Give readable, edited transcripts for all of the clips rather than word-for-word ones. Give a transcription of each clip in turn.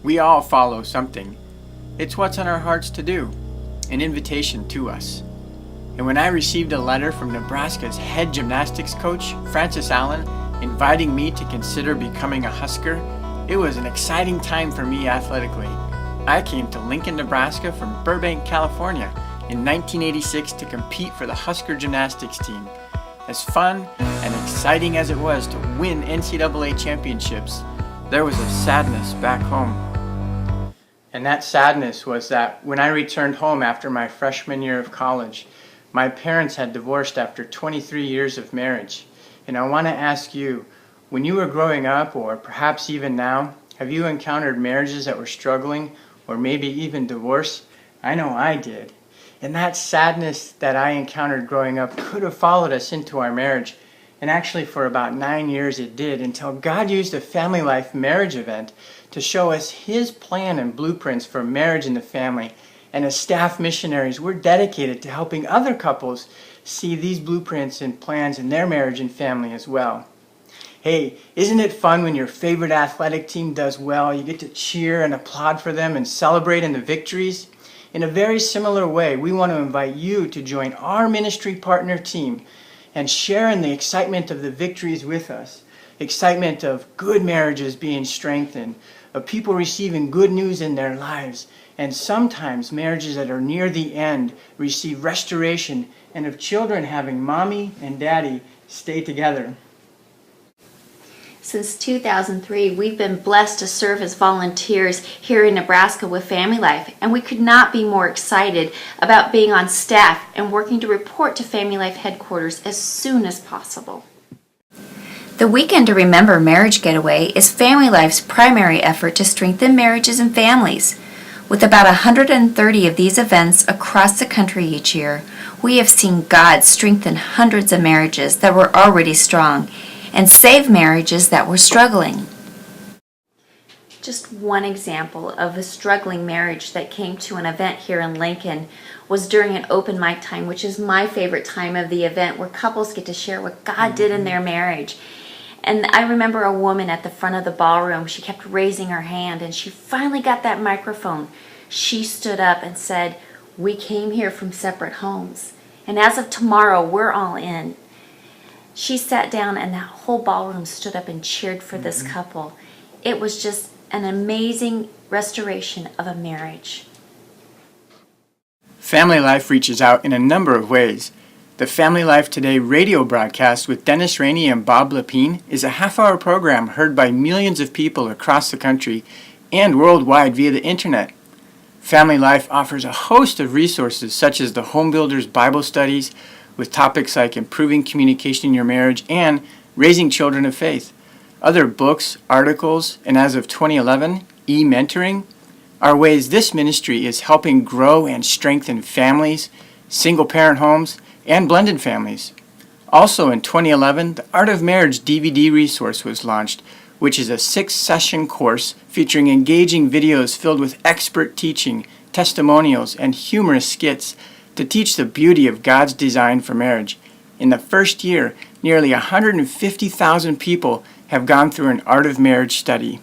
We all follow something. It's what's on our hearts to do, an invitation to us. And when I received a letter from Nebraska's head gymnastics coach, Francis Allen, inviting me to consider becoming a Husker, it was an exciting time for me athletically. I came to Lincoln, Nebraska from Burbank, California in 1986 to compete for the Husker gymnastics team. As fun and exciting as it was to win NCAA championships, there was a sadness back home. And that sadness was that when I returned home after my freshman year of college, my parents had divorced after 23 years of marriage. And I want to ask you, when you were growing up, or perhaps even now, have you encountered marriages that were struggling, or maybe even divorce? I know I did. And that sadness that I encountered growing up could have followed us into our marriage. And actually for about 9 years it did, until God used a Family Life marriage event to show us His plan and blueprints for marriage in the family. And as staff missionaries, we're dedicated to helping other couples see these blueprints and plans in their marriage and family as well. Hey, isn't it fun when your favorite athletic team does well? You get to cheer and applaud for them and celebrate in the victories. In a very similar way, we want to invite you to join our ministry partner team and share in the excitement of the victories with us. Excitement of good marriages being strengthened, of people receiving good news in their lives, and sometimes marriages that are near the end receive restoration, and of children having mommy and daddy stay together. Since 2003, we've been blessed to serve as volunteers here in Nebraska with Family Life, and we could not be more excited about being on staff and working to report to Family Life headquarters as soon as possible. The Weekend to Remember Marriage Getaway is Family Life's primary effort to strengthen marriages and families. With about 130 of these events across the country each year, we have seen God strengthen hundreds of marriages that were already strong and save marriages that were struggling. Just one example of a struggling marriage that came to an event here in Lincoln was during an open mic time, which is my favorite time of the event, where couples get to share what God did in their marriage. And I remember a woman at the front of the ballroom, she kept raising her hand, and she finally got that microphone. She stood up and said, "We came here from separate homes, and as of tomorrow, we're all in." She sat down and that whole ballroom stood up and cheered for this couple. It was just an amazing restoration of a marriage. Family Life reaches out in a number of ways. The Family Life Today radio broadcast with Dennis Rainey and Bob Lepine is a half-hour program heard by millions of people across the country and worldwide via the internet. Family Life offers a host of resources such as the Home Builders Bible Studies, with topics like improving communication in your marriage and raising children of faith. Other books, articles, and as of 2011, e-mentoring are ways this ministry is helping grow and strengthen families, single-parent homes, and blended families. Also in 2011, the Art of Marriage DVD resource was launched, which is a 6-session course featuring engaging videos filled with expert teaching, testimonials, and humorous skits to teach the beauty of God's design for marriage. In the first year, nearly 150,000 people have gone through an Art of Marriage study.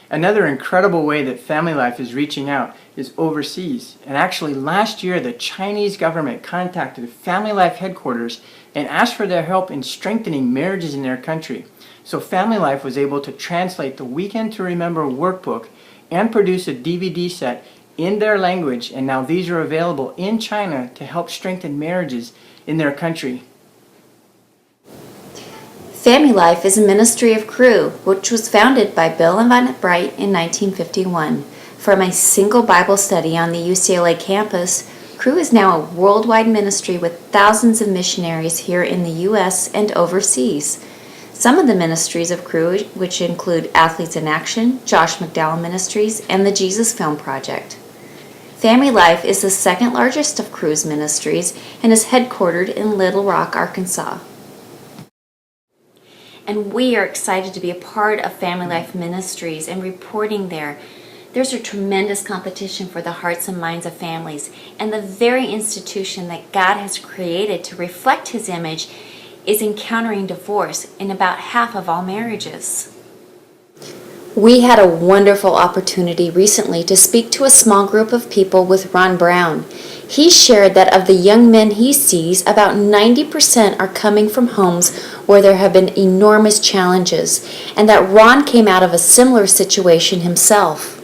Another incredible way that Family Life is reaching out is overseas. And actually last year, the Chinese government contacted Family Life headquarters and asked for their help in strengthening marriages in their country. So Family Life was able to translate the Weekend to Remember workbook and produce a DVD set in their language, and now these are available in China to help strengthen marriages in their country. Family Life is a ministry of Cru, which was founded by Bill and Violet Bright in 1951. From a single Bible study on the UCLA campus, Cru is now a worldwide ministry with thousands of missionaries here in the U.S. and overseas. Some of the ministries of Cru, which include Athletes in Action, Josh McDowell Ministries, and the Jesus Film Project. Family Life is the second largest of Cru's ministries and is headquartered in Little Rock, Arkansas. And we are excited to be a part of Family Life Ministries and reporting there. There's a tremendous competition for the hearts and minds of families, and the very institution that God has created to reflect His image is encountering divorce in about half of all marriages. We had a wonderful opportunity recently to speak to a small group of people with Ron Brown. He shared that of the young men he sees, about 90% are coming from homes where there have been enormous challenges, and that Ron came out of a similar situation himself.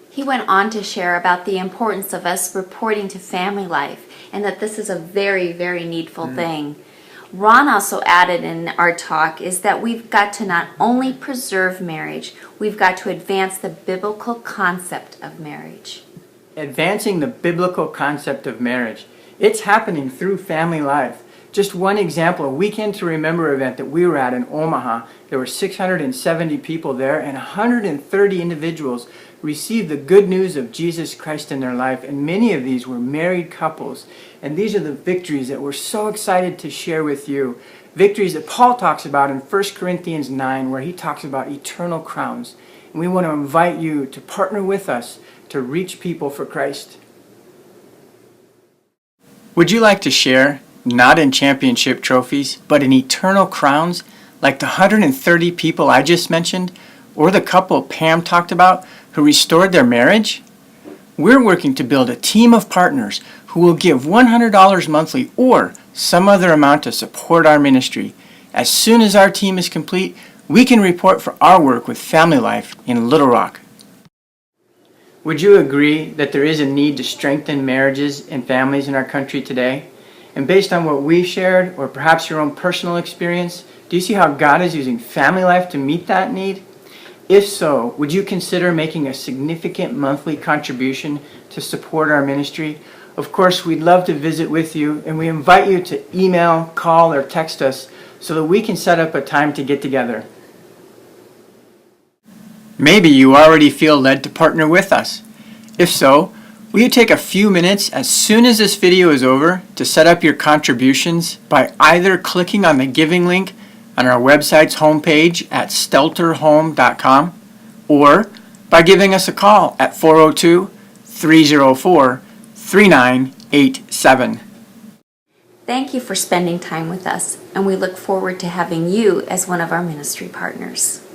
He went on to share about the importance of us reporting to family life, and that this is a very, very needful thing. Ron also added in our talk is that we've got to not only preserve marriage, we've got to advance the biblical concept of marriage. Advancing the biblical concept of marriage. It's happening through family life. Just one example, a Weekend to Remember event that we were at in Omaha. There were 670 people there, and 130 individuals received the good news of Jesus Christ in their life, and many of these were married couples. And these are the victories that we're so excited to share with you. Victories that Paul talks about in 1 Corinthians 9, where he talks about eternal crowns. And we want to invite you to partner with us to reach people for Christ. Would you like to share, not in championship trophies, but in eternal crowns, like the 130 people I just mentioned, or the couple Pam talked about who restored their marriage? We're working to build a team of partners who will give $100 monthly or some other amount to support our ministry. As soon as our team is complete, we can report for our work with family life in Little Rock. Would you agree that there is a need to strengthen marriages and families in our country today? And based on what we've shared, or perhaps your own personal experience, do you see how God is using family life to meet that need? If so, would you consider making a significant monthly contribution to support our ministry? Of course, we'd love to visit with you, and we invite you to email, call, or text us so that we can set up a time to get together. Maybe you already feel led to partner with us. If so, will you take a few minutes as soon as this video is over to set up your contributions by either clicking on the giving link on our website's homepage at StelterHome.com or by giving us a call at 402-304-3987. Thank you for spending time with us, and we look forward to having you as one of our ministry partners.